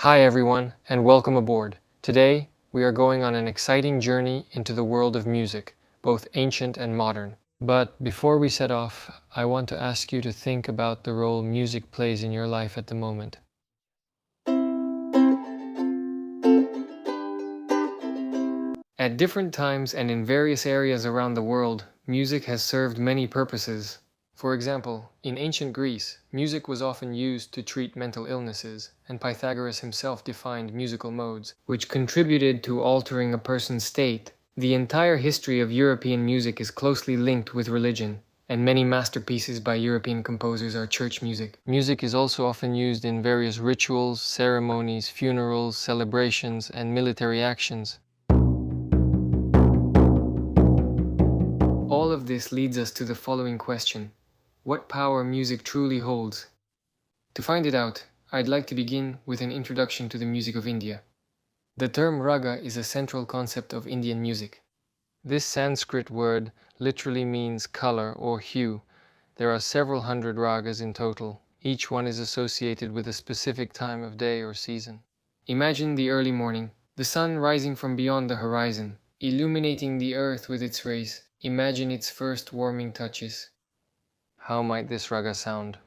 Hi everyone, and welcome aboard. Today, we are going on an exciting journey into the world of music, both ancient and modern. But before we set off, I want to ask you to think about the role music plays in your life at the moment. At different times and in various areas around the world, music has served many purposes. For example, in ancient Greece, music was often used to treat mental illnesses, and Pythagoras himself defined musical modes, which contributed to altering a person's state. The entire history of European music is closely linked with religion, and many masterpieces by European composers are church music. Music is also often used in various rituals, ceremonies, funerals, celebrations, and military actions. All of this leads us to the following question: what power music truly holds? To find it out, I'd like to begin with an introduction to the music of India. The term raga is a central concept of Indian music. This Sanskrit word literally means color or hue. There are several hundred ragas in total. Each one is associated with a specific time of day or season. Imagine the early morning, the sun rising from beyond the horizon, illuminating the earth with its rays. Imagine its first warming touches. How might this raga sound?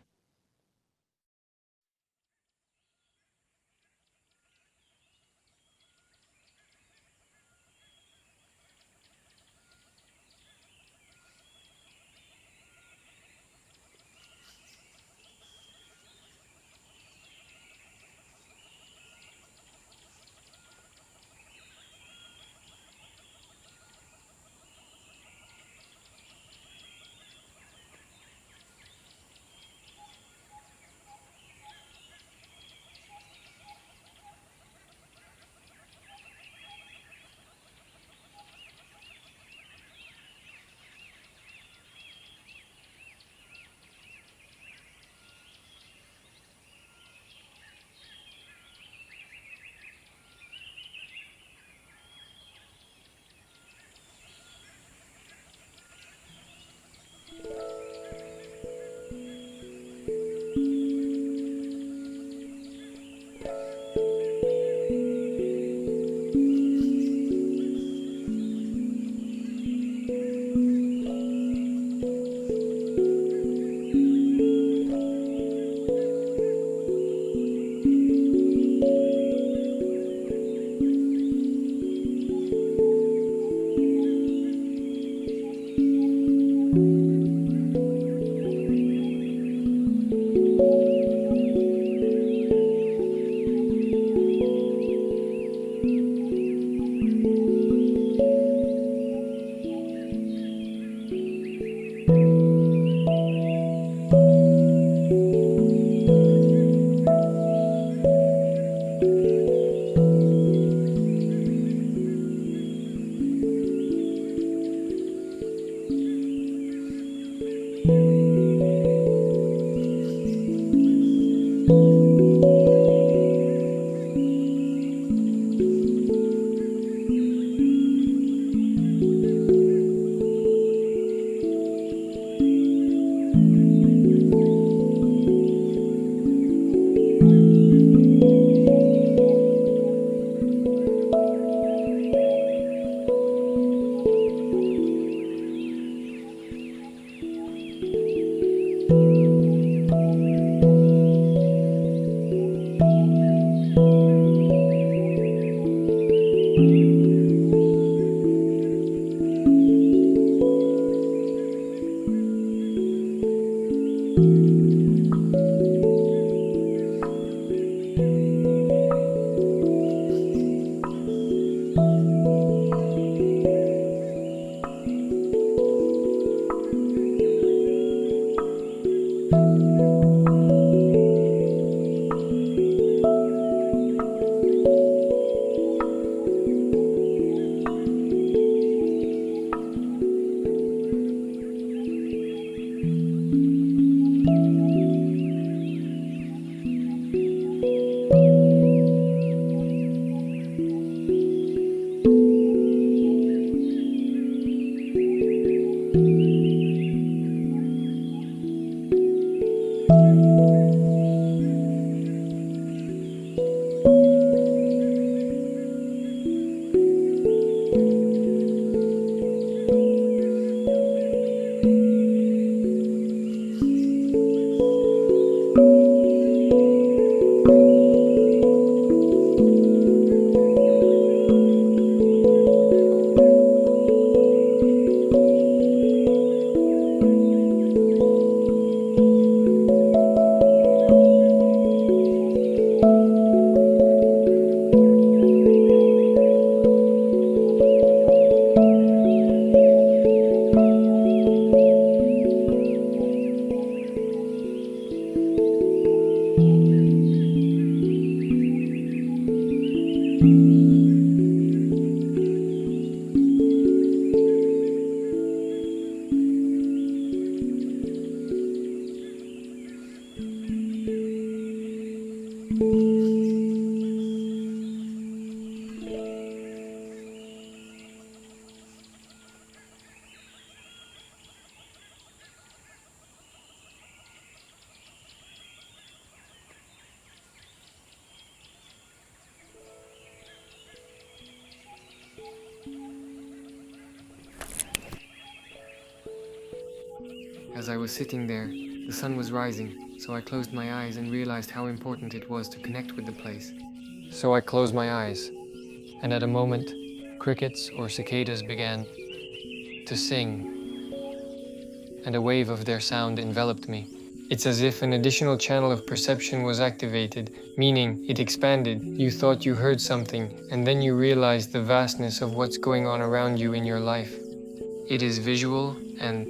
As I was sitting there, the sun was rising, so I closed my eyes and realized how important it was to connect with the place. So I closed my eyes, and at a moment, crickets or cicadas began to sing, and a wave of their sound enveloped me. It's as if an additional channel of perception was activated, meaning it expanded. You thought you heard something, and then you realized the vastness of what's going on around you in your life. It is visual, and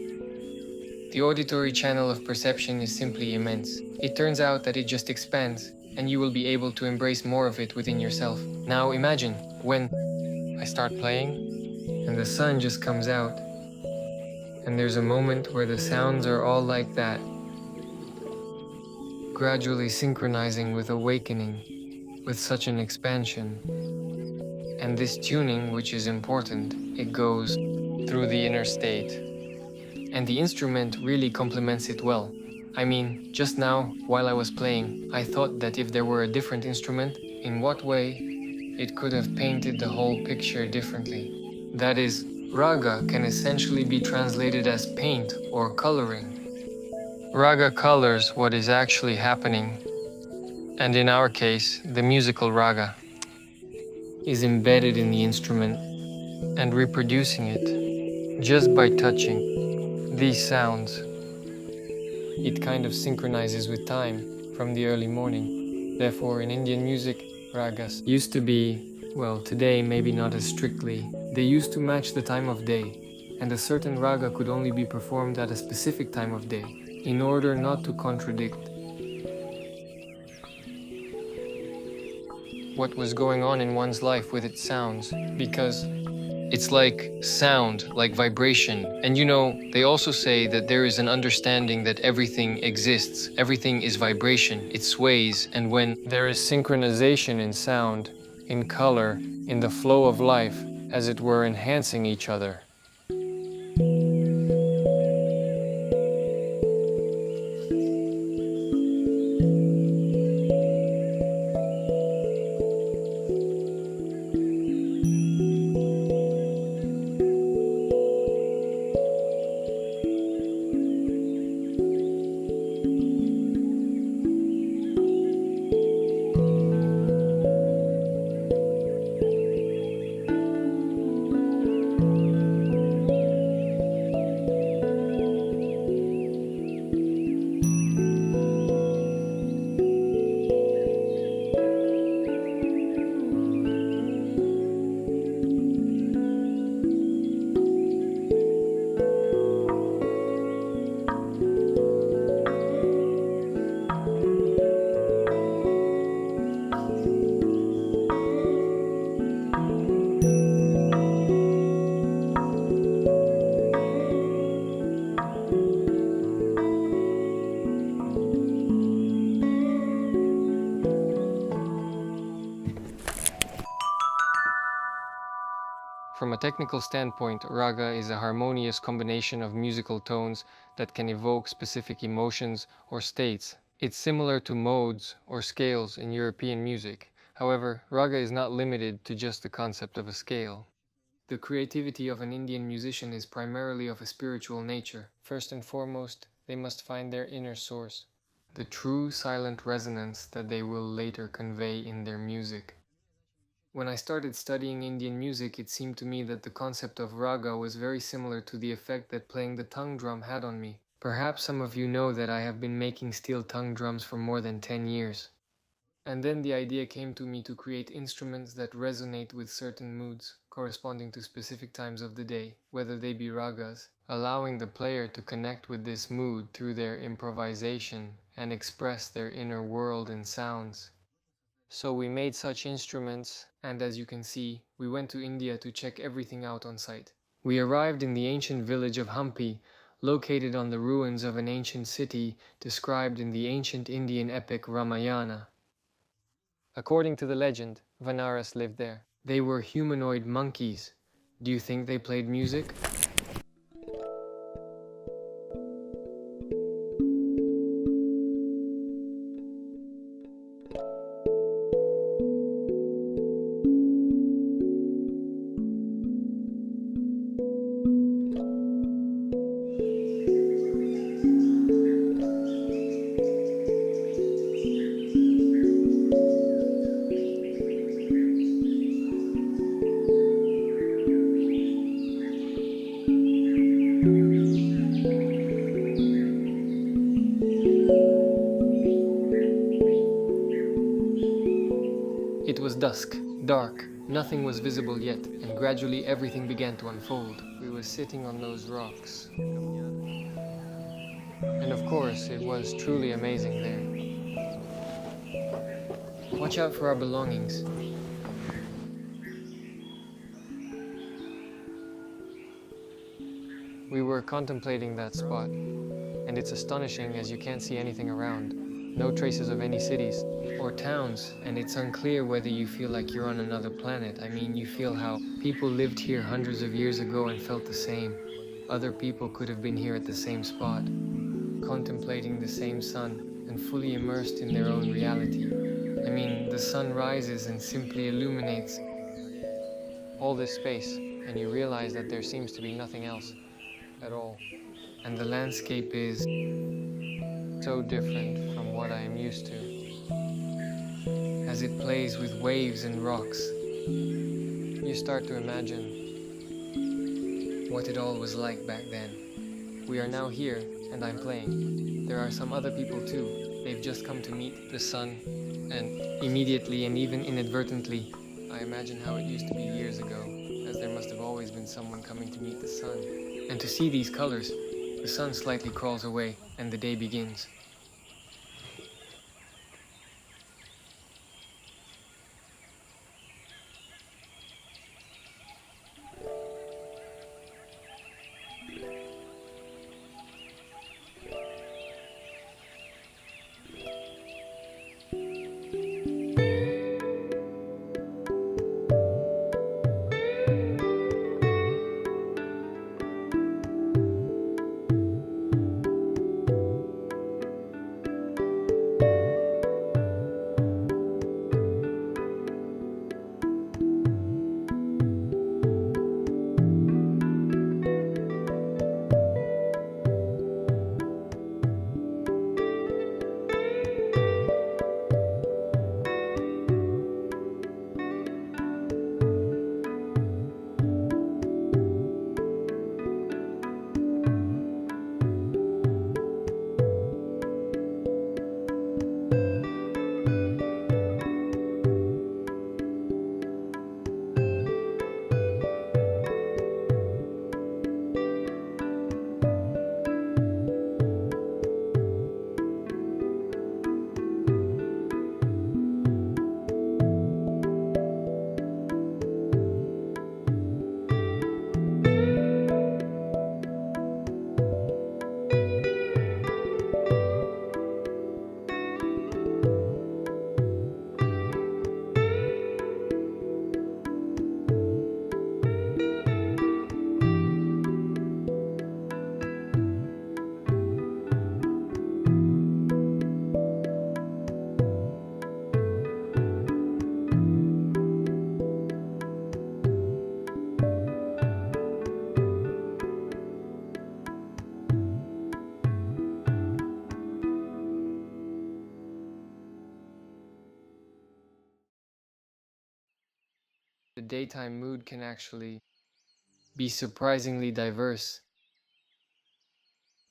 the auditory channel of perception is simply immense. It turns out that it just expands, and you will be able to embrace more of it within yourself. Now imagine when I start playing, and the sun just comes out, and there's a moment where the sounds are all like that, gradually synchronizing with awakening, with such an expansion. And this tuning, which is important, it goes through the inner state. And the instrument really complements it well. I mean, just now, while I was playing, I thought that if there were a different instrument, in what way it could have painted the whole picture differently. That is, raga can essentially be translated as paint or coloring. Raga colors what is actually happening, and in our case, the musical raga is embedded in the instrument and reproducing it just by touching these sounds. It kind of synchronizes with time from the early morning. Therefore, in Indian music, ragas used to be, well, today maybe not as strictly. They used to match the time of day, and a certain raga could only be performed at a specific time of day, in order not to contradict what was going on in one's life with its sounds, because it's like sound, like vibration. And you know, they also say that there is an understanding that everything exists, everything is vibration, it sways, and when there is synchronization in sound, in color, in the flow of life, as it were enhancing each other. From a technical standpoint, raga is a harmonious combination of musical tones that can evoke specific emotions or states. It's similar to modes or scales in European music. However, raga is not limited to just the concept of a scale. The creativity of an Indian musician is primarily of a spiritual nature. First and foremost, they must find their inner source, the true silent resonance that they will later convey in their music. When I started studying Indian music, it seemed to me that the concept of raga was very similar to the effect that playing the tongue drum had on me. Perhaps some of you know that I have been making steel tongue drums for more than 10 years. And then the idea came to me to create instruments that resonate with certain moods, corresponding to specific times of the day, whether they be ragas, allowing the player to connect with this mood through their improvisation and express their inner world in sounds. So we made such instruments, and as you can see, we went to India to check everything out on site. We arrived in the ancient village of Hampi, located on the ruins of an ancient city described in the ancient Indian epic Ramayana. According to the legend, Vanaras lived there. They were humanoid monkeys. Do you think they played music? was dusk, dark, nothing was visible yet, and gradually everything began to unfold. We were sitting on those rocks. And of course, it was truly amazing there. Watch out for our belongings. We were contemplating that spot, and it's astonishing as you can't see anything around. No traces of any cities or towns, and it's unclear whether you feel like you're on another planet. I mean, you feel how people lived here hundreds of years ago and felt the same. Other people could have been here at the same spot, contemplating the same sun and fully immersed in their own reality. I mean, the sun rises and simply illuminates all this space, and you realize that there seems to be nothing else at all. And the landscape is so different from what I am used to, as it plays with waves and rocks. You start to imagine what it all was like back then. We are now here, and I'm playing. There are some other people too. They've just come to meet the sun, and immediately and even inadvertently, I imagine how it used to be years ago, as there must have always been someone coming to meet the sun. And to see these colors, the sun slightly crawls away, and the day begins. The daytime mood can actually be surprisingly diverse.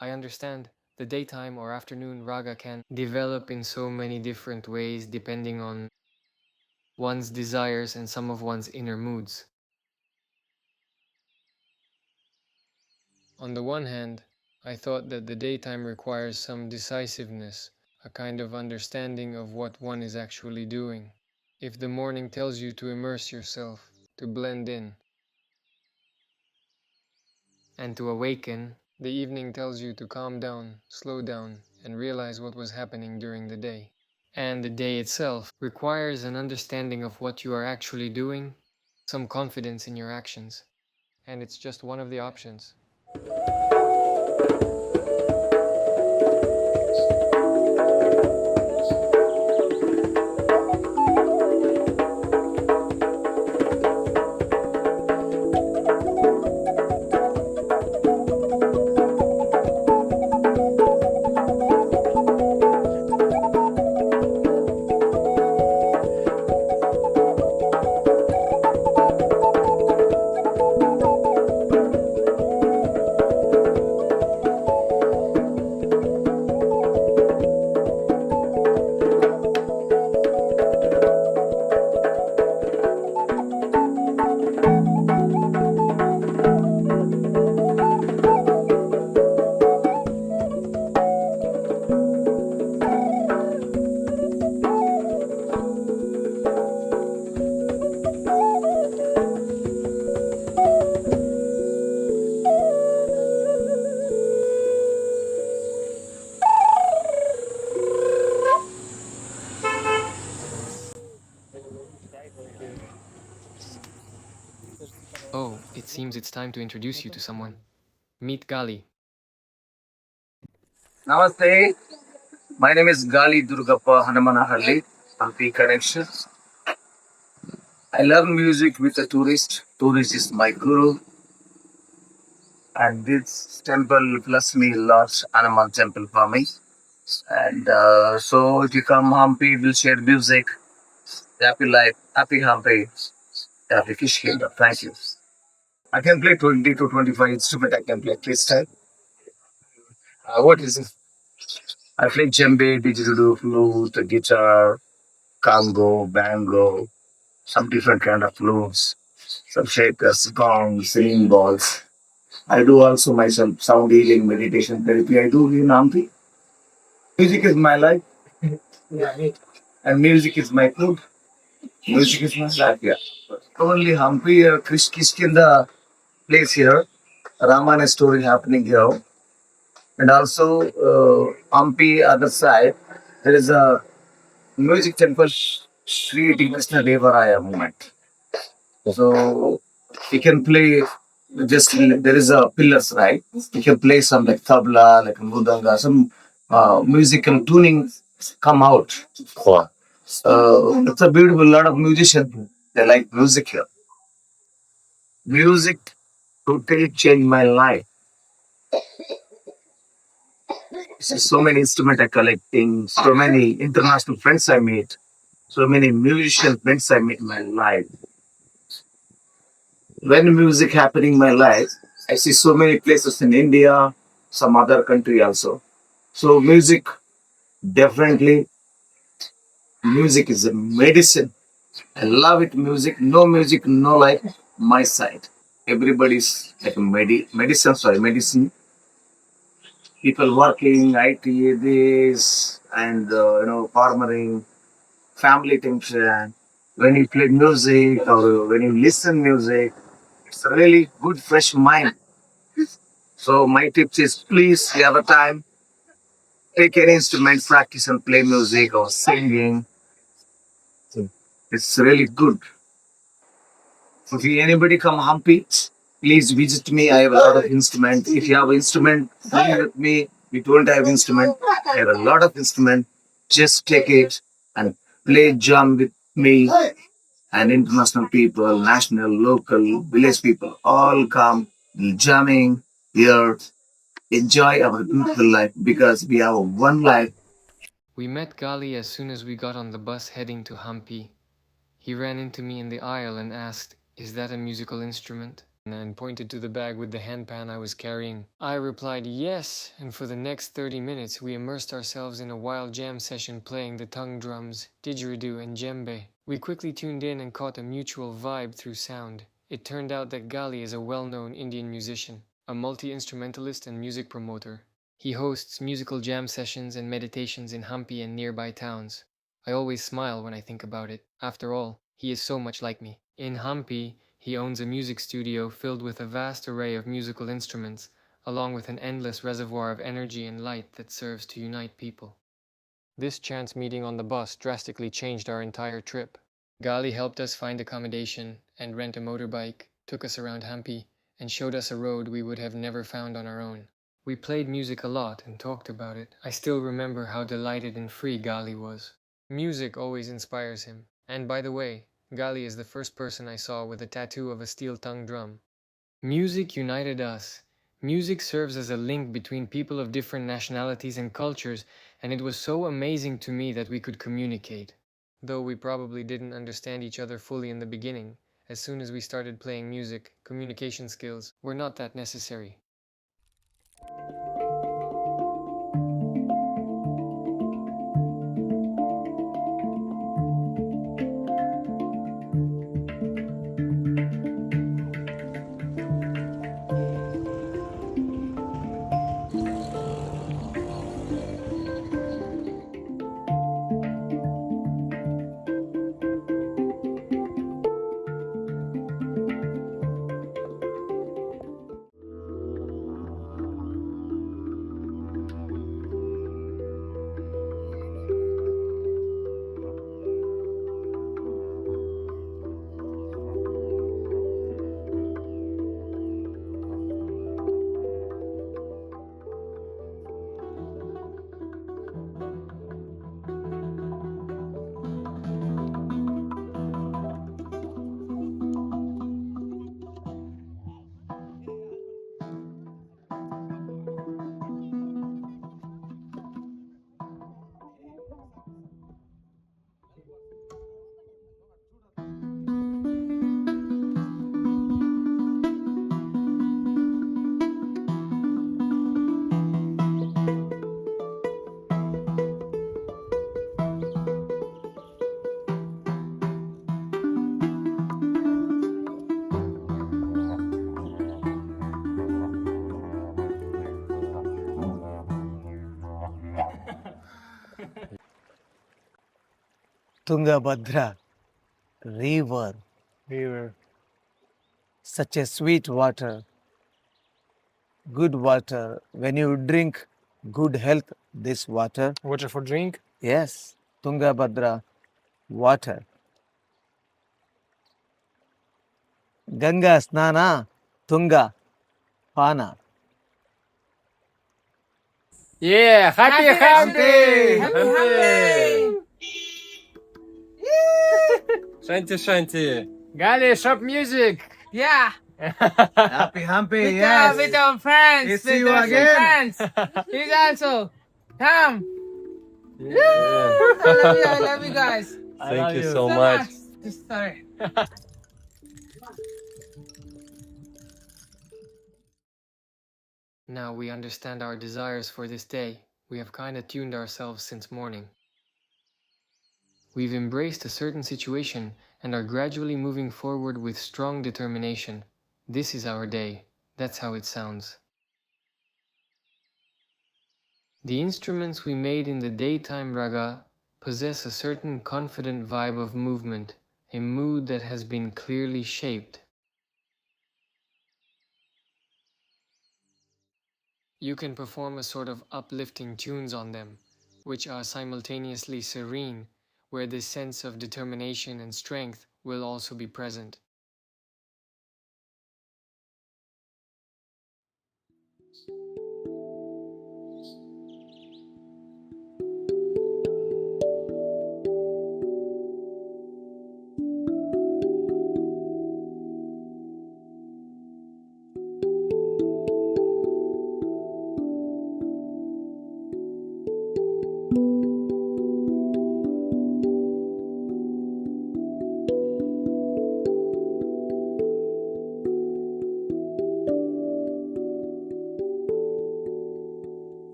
I understand the daytime or afternoon raga can develop in so many different ways depending on one's desires and some of one's inner moods. On the one hand, I thought that the daytime requires some decisiveness, a kind of understanding of what one is actually doing. If the morning tells you to immerse yourself, to blend in, and to awaken, the evening tells you to calm down, slow down, and realize what was happening during the day. And the day itself requires an understanding of what you are actually doing, some confidence in your actions, and it's just one of the options. seems it's time to introduce you to someone. Meet Gali. Namaste. My name is Gali Durgappa Hanamanahalli, Hampi Connection. I love music with a tourist. Tourist is my guru, and this temple plus me lots animal temple for me. And so if you come Hampi, we'll share music. Happy life, happy Hampi, happy Fish Kingdom. Thank you. I can play 20 to 25 instrument. I can play freestyle. What is it? I play djembe, didgeridoo, flute, guitar, congo, bango, some different kind of flutes, some shakers, gongs, singing balls. I do also myself sound healing, meditation therapy. I do in Hampi. Music is my life, and music is my food. Music is my life. Yeah. Only Hampi, Kishkinda place here. Ramana story happening here, and also Hampi other side. There is a music temple, Sri Krishna Devaraya movement. So you can play just there is a pillars, right? You can play some like tabla, like mudanga, some musical tuning come out. Wow. It's a beautiful lot of musicians. They like music here. Music totally changed my life. So many instruments I collecting, so many international friends I meet, so many musician friends I meet in my life. When music happening in my life, I see so many places in India, some other country also. So definitely, music is a medicine. I love it. Music, no life. My side. Everybody's like a medicine. Sorry, medicine. People working, IT, this, and farmering, family tension. When you play music or when you listen music, it's a really good, fresh mind. So my tips is please, you have a time, take an instrument, practice and play music or singing. So it's really good. If anybody come Hampi, please visit me. I have a lot of instrument. If you have instrument, bring with me. We don't have instrument. I have a lot of instrument. Just take it and play jam with me. And international people, national, local, village people, all come jamming here. Enjoy our beautiful life because we have one life. We met Gali as soon as we got on the bus heading to Hampi. He ran into me in the aisle and asked, "Is that a musical instrument?" and pointed to the bag with the handpan I was carrying. I replied yes, and for the next 30 minutes we immersed ourselves in a wild jam session playing the tongue drums, didgeridoo, and djembe. We quickly tuned in and caught a mutual vibe through sound. It turned out that Gali is a well-known Indian musician, a multi-instrumentalist and music promoter. He hosts musical jam sessions and meditations in Hampi and nearby towns. I always smile when I think about it. After all, he is so much like me. In Hampi, he owns a music studio filled with a vast array of musical instruments, along with an endless reservoir of energy and light that serves to unite people. This chance meeting on the bus drastically changed our entire trip. Gali helped us find accommodation and rent a motorbike, took us around Hampi, and showed us a road we would have never found on our own. We played music a lot and talked about it. I still remember how delighted and free Gali was. Music always inspires him. And by the way, Gali is the first person I saw with a tattoo of a steel tongue drum. Music united us. Music serves as a link between people of different nationalities and cultures, and it was so amazing to me that we could communicate. Though we probably didn't understand each other fully in the beginning, as soon as we started playing music, communication skills were not that necessary. Tungabhadra, river, River. such a sweet water, good water. When you drink good health, this water, Water for drink. yes, Tungabhadra, water. Ganga Snana, Tunga, Pana. Yeah, happy Happy Hampi! Shanti Shanti. Gali, shop music. Yeah. Happy Hampi, With our friends. We'll see with you our again. friends. He's also. Come. Yeah. I love you guys. Thank you so So much. Sorry. Now we understand our desires for this day. We have kinda tuned ourselves since morning. We've embraced a certain situation and are gradually moving forward with strong determination. This is our day. That's how it sounds. The instruments we made in the daytime raga possess a certain confident vibe of movement, a mood that has been clearly shaped. You can perform a sort of uplifting tunes on them, which are simultaneously serene, where this sense of determination and strength will also be present.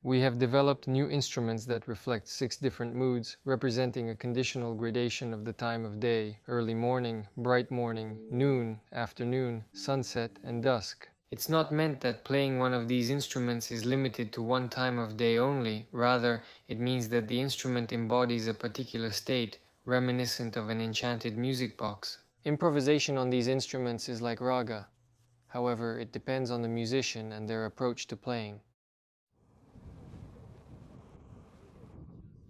We have developed new instruments that reflect 6 different moods, representing a conditional gradation of the time of day: early morning, bright morning, noon, afternoon, sunset, and dusk. It's not meant that playing one of these instruments is limited to one time of day only. Rather, it means that the instrument embodies a particular state, reminiscent of an enchanted music box. Improvisation on these instruments is like raga. However, it depends on the musician and their approach to playing.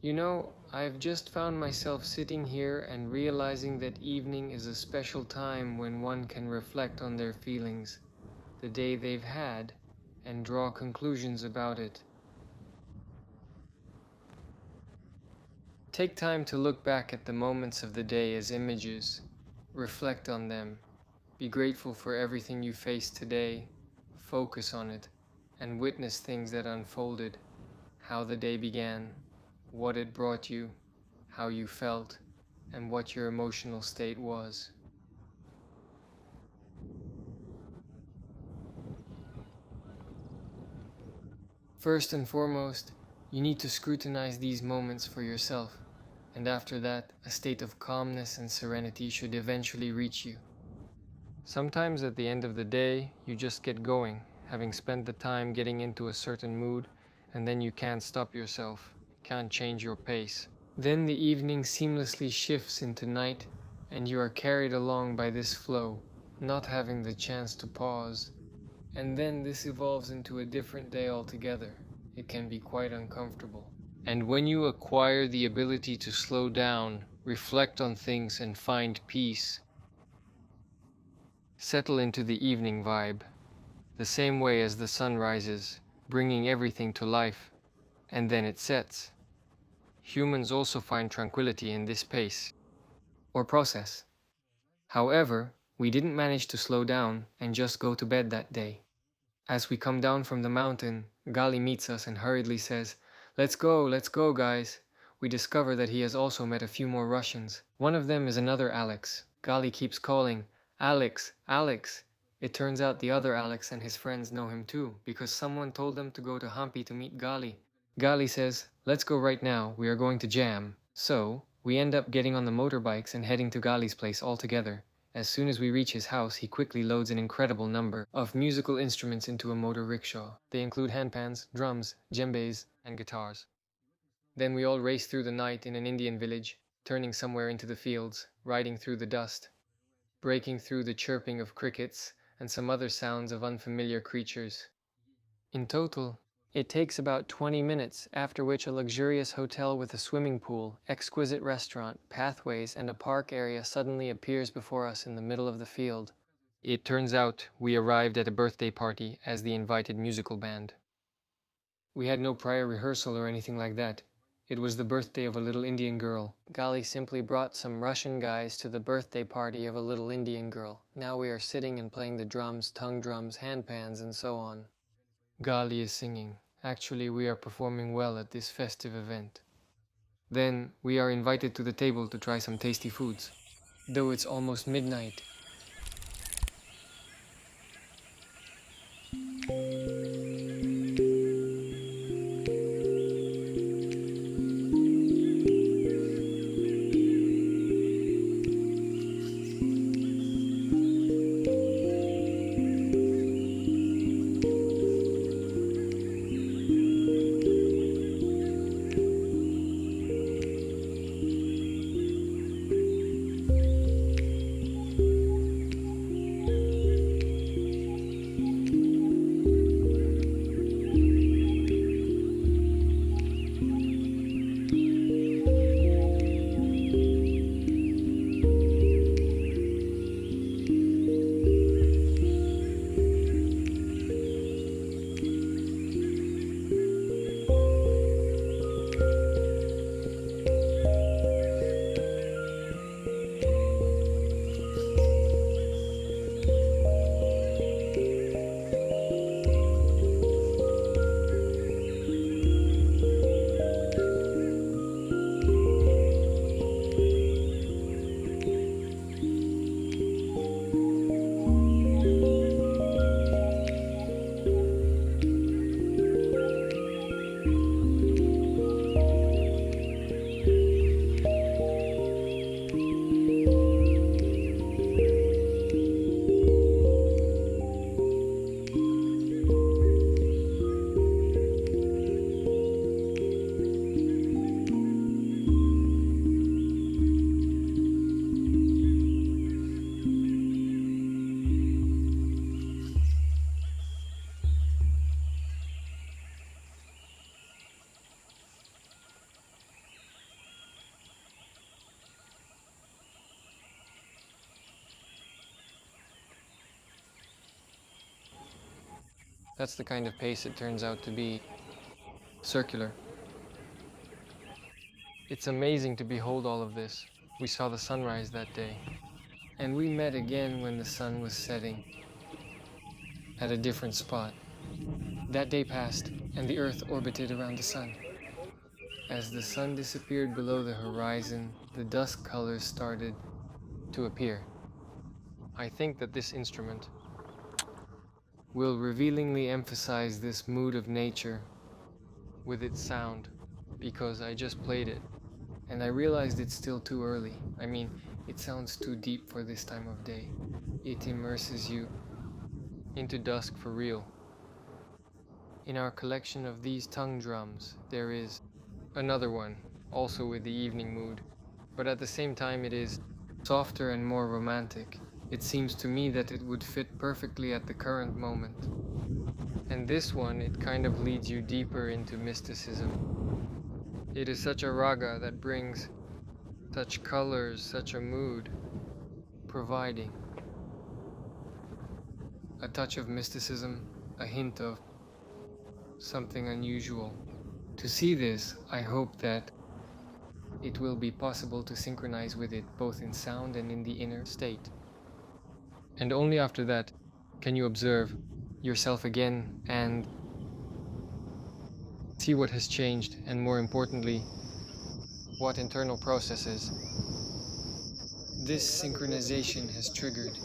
You know, I've just found myself sitting here and realizing that evening is a special time when one can reflect on their feelings, the day they've had, and draw conclusions about it. Take time to look back at the moments of the day as images, reflect on them, be grateful for everything you faced today, focus on it, and witness things that unfolded, how the day began, what it brought you, how you felt, and what your emotional state was. First and foremost, you need to scrutinize these moments for yourself, and after that, a state of calmness and serenity should eventually reach you. Sometimes at the end of the day, you just get going, having spent the time getting into a certain mood, and then you can't stop yourself, can't change your pace. Then the evening seamlessly shifts into night, and you are carried along by this flow, not having the chance to pause. And then this evolves into a different day altogether. It can be quite uncomfortable. And when you acquire the ability to slow down, reflect on things, and find peace, settle into the evening vibe, the same way as the sun rises, bringing everything to life, and then it sets. Humans also find tranquility in this pace, or process. However, we didn't manage to slow down and just go to bed that day. As we come down from the mountain, Gali meets us and hurriedly says, let's go, guys." We discover that he has also met a few more Russians. One of them is another Alex. Gali keeps calling, "Alex, Alex." It turns out the other Alex and his friends know him too, because someone told them to go to Hampi to meet Gali. Gali says, "Let's go right now, we are going to jam." So, we end up getting on the motorbikes and heading to Gali's place all together. As soon as we reach his house, he quickly loads an incredible number of musical instruments into a motor rickshaw. They include handpans, drums, djembes, and guitars. Then we all race through the night in an Indian village, turning somewhere into the fields, riding through the dust, breaking through the chirping of crickets and some other sounds of unfamiliar creatures. In total, it takes about 20 minutes, after which a luxurious hotel with a swimming pool, exquisite restaurant, pathways, and a park area suddenly appears before us in the middle of the field. It turns out we arrived at a birthday party as the invited musical band. We had no prior rehearsal or anything like that. It was the birthday of a little Indian girl. Gali simply brought some Russian guys to the birthday party of a little Indian girl. Now we are sitting and playing the drums, tongue drums, handpans, and so on. Gali is singing. Actually, we are performing well at this festive event. Then, we are invited to the table to try some tasty foods. Though it's almost midnight, That's the kind of pace it turns out to be. Circular. It's amazing to behold all of this. We saw the sunrise that day, and we met again when the sun was setting at a different spot. That day passed, and the Earth orbited around the sun. As the sun disappeared below the horizon, the dusk colors started to appear. I think that this instrument will revealingly emphasize this mood of nature with its sound, because I just played it, and I realized it's still too early. I mean, it sounds too deep for this time of day. It immerses you into dusk for real. In our collection of these tongue drums, there is another one, also with the evening mood, but at the same time it is softer and more romantic. It seems to me that it would fit perfectly at the current moment. And this one, it kind of leads you deeper into mysticism. It is such a raga that brings such colors, such a mood, providing a touch of mysticism, a hint of something unusual. To see this, I hope that it will be possible to synchronize with it both in sound and in the inner state. And only after that can you observe yourself again and see what has changed, and more importantly, what internal processes this synchronization has triggered.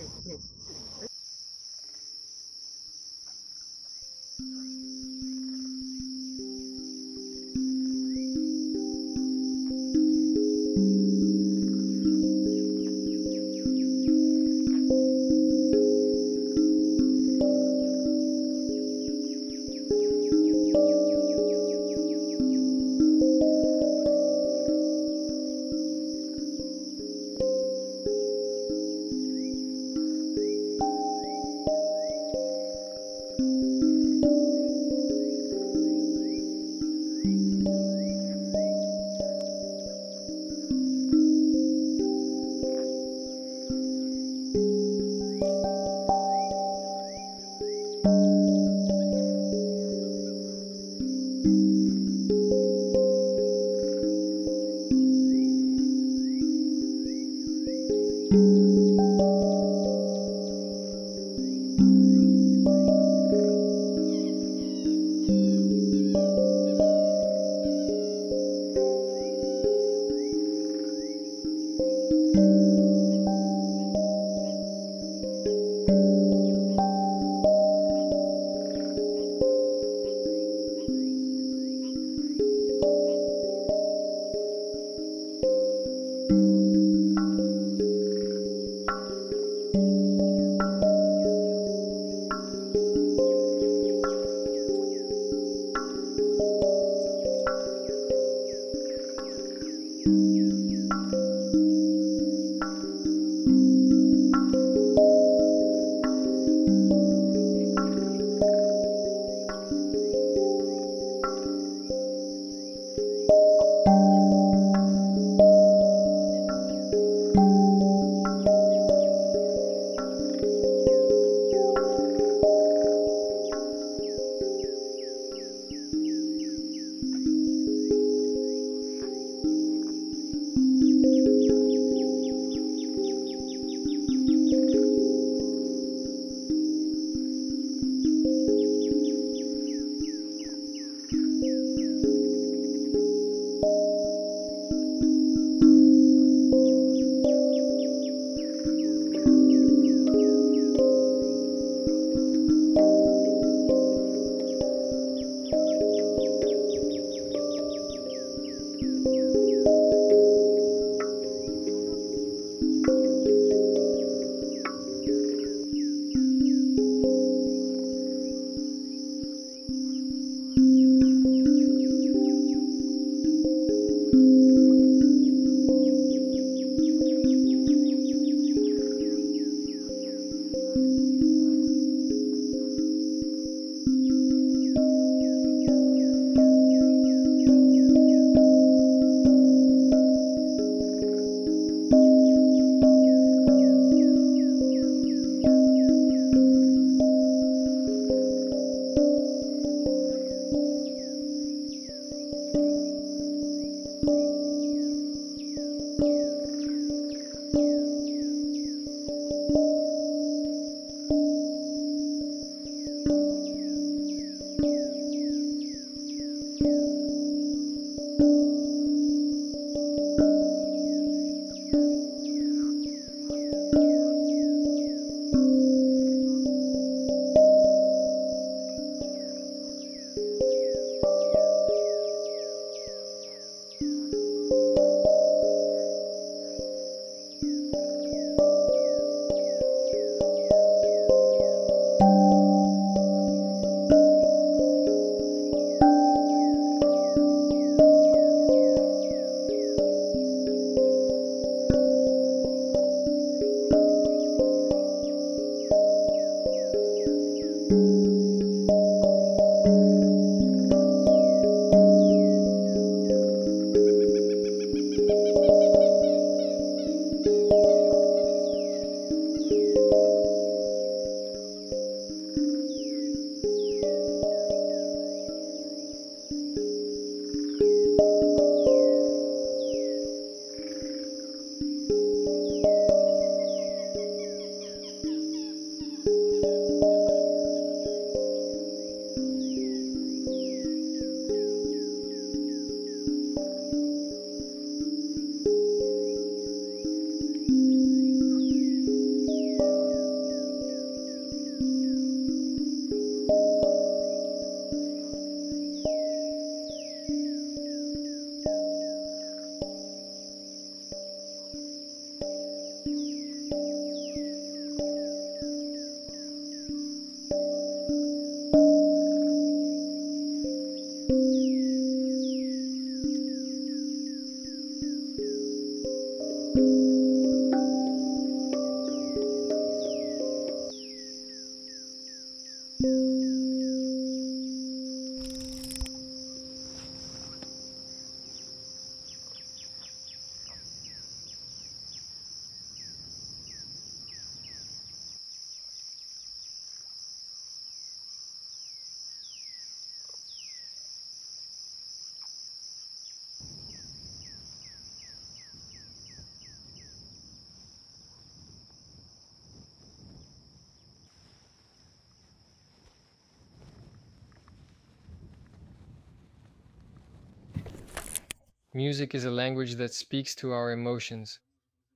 Music is a language that speaks to our emotions.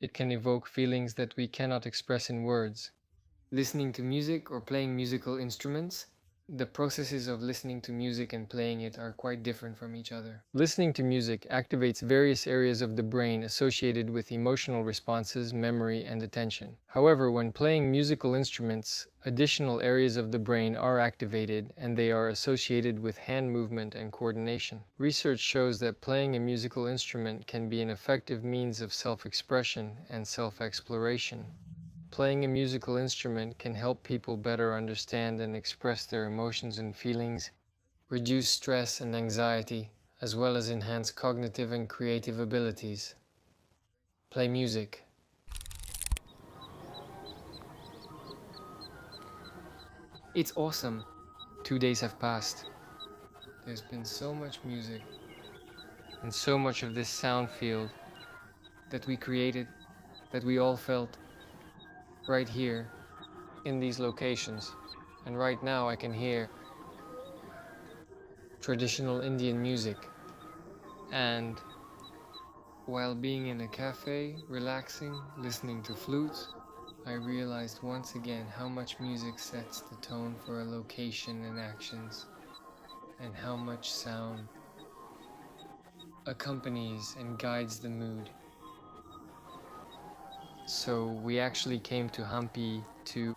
It can evoke feelings that we cannot express in words. Listening to music or playing musical instruments, the processes of listening to music and playing it are quite different from each other. Listening to music activates various areas of the brain associated with emotional responses, memory, and attention. However, when playing musical instruments, additional areas of the brain are activated and they are associated with hand movement and coordination. Research shows that playing a musical instrument can be an effective means of self-expression and self-exploration. Playing a musical instrument can help people better understand and express their emotions and feelings, reduce stress and anxiety, as well as enhance cognitive and creative abilities. Play music. It's awesome. 2 days have passed. There's been so much music and so much of this sound field that we created, that we all felt right here in these locations. And right now I can hear traditional Indian music. And while being in a cafe, relaxing, listening to flutes, I realized once again how much music sets the tone for a location and actions, and how much sound accompanies and guides the mood. So we actually came to Hampi to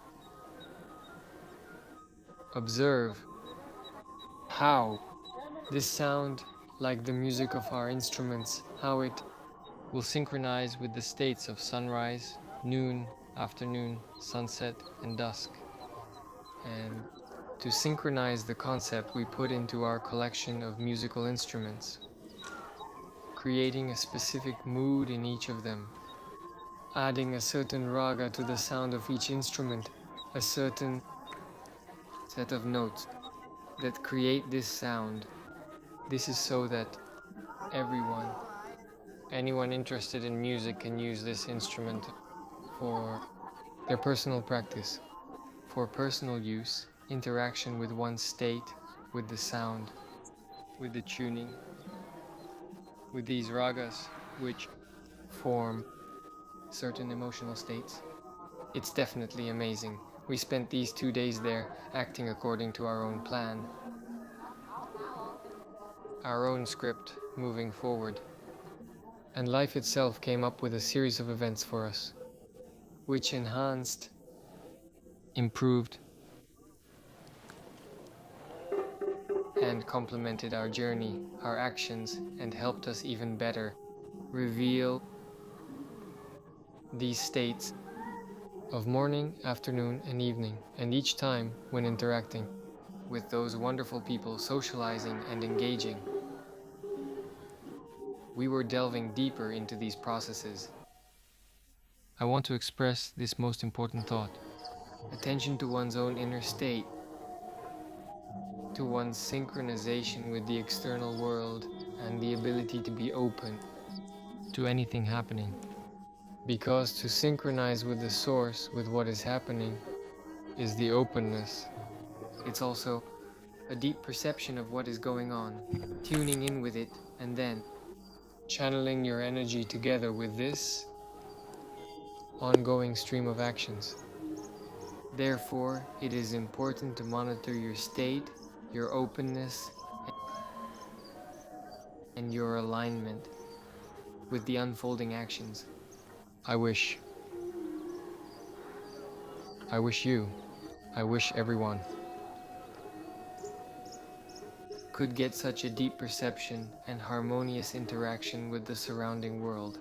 observe how this sound, like the music of our instruments, how it will synchronize with the states of sunrise, noon, afternoon, sunset, and dusk. And to synchronize the concept, we put into our collection of musical instruments, creating a specific mood in each of them, adding a certain raga to the sound of each instrument, a certain set of notes that create this sound. This is so that anyone interested in music can use this instrument for their personal practice, for personal use, interaction with one's state, with the sound, with the tuning, with these ragas, which form certain emotional states. It's definitely amazing. We spent these 2 days there acting according to our own plan, our own script moving forward. And life itself came up with a series of events for us, which enhanced, improved, and complemented our journey, our actions, and helped us even better reveal these states of morning, afternoon, and evening, and each time when interacting with those wonderful people, socializing and engaging, we were delving deeper into these processes. I want to express this most important thought. Attention to one's own inner state, to one's synchronization with the external world, and the ability to be open to anything happening. Because to synchronize with the source, with what is happening, is the openness. It's also a deep perception of what is going on, tuning in with it, and then channeling your energy together with this ongoing stream of actions. Therefore, it is important to monitor your state, your openness, and your alignment with the unfolding actions. I wish you, I wish everyone could get such a deep perception and harmonious interaction with the surrounding world.